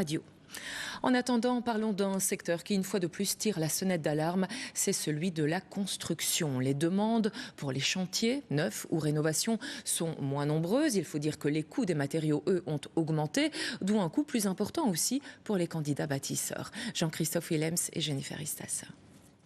Radio. En attendant, parlons d'un secteur qui, une fois de plus, tire la sonnette d'alarme, c'est celui de la construction. Les demandes pour les chantiers, neufs ou rénovations, sont moins nombreuses. Il faut dire que les coûts des matériaux, eux, ont augmenté, d'où un coût plus important aussi pour les candidats bâtisseurs. Jean-Christophe Willems et Jennifer Istas.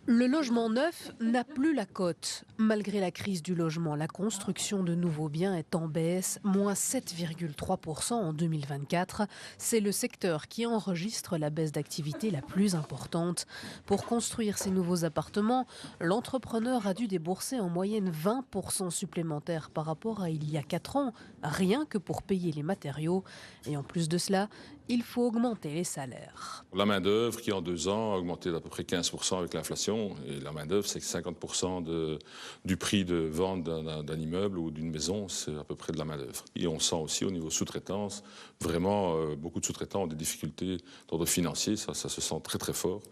Le logement neuf n'a plus la cote. Malgré la crise du logement, la construction de nouveaux biens est en baisse, moins 7,3% en 2024. C'est le secteur qui enregistre la baisse d'activité la plus importante. Pour construire ces nouveaux appartements, l'entrepreneur a dû débourser en moyenne 20% supplémentaires par rapport à il y a 4 ans, rien que pour payer les matériaux. Et en plus de cela, il faut augmenter les salaires. La main-d'œuvre qui en 2 ans a augmenté d'à peu près 15% avec l'inflation. Et la main-d'œuvre, c'est que 50% du prix de vente d'un immeuble ou d'une maison, c'est à peu près de la main-d'œuvre. Et on sent aussi au niveau sous-traitance, vraiment beaucoup de sous-traitants ont des difficultés d'ordre financier, ça se sent très très fort,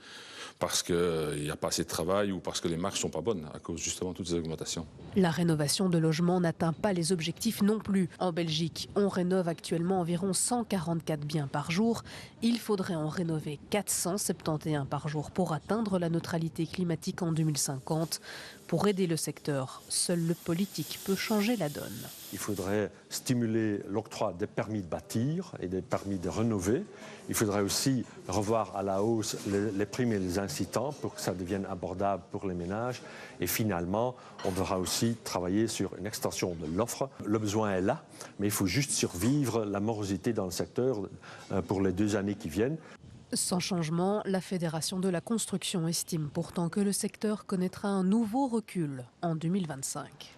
parce qu'il n'y a pas assez de travail ou parce que les marges ne sont pas bonnes à cause justement de toutes ces augmentations. La rénovation de logements n'atteint pas les objectifs non plus. En Belgique, on rénove actuellement environ 144 biens par jour. Il faudrait en rénover 471 par jour pour atteindre la neutralité climatique en 2050. Pour aider le secteur, seul le politique peut changer la donne. Il faudrait stimuler l'octroi des permis de bâtir et des permis de rénover. Il faudrait aussi revoir à la hausse les primes et les incitants pour que ça devienne abordable pour les ménages. Et finalement, on devra aussi travailler sur une extension de l'offre. Le besoin est là, mais il faut juste survivre la morosité dans le secteur pour les 2 années qui viennent. Sans changement, la Fédération de la construction estime pourtant que le secteur connaîtra un nouveau recul en 2025.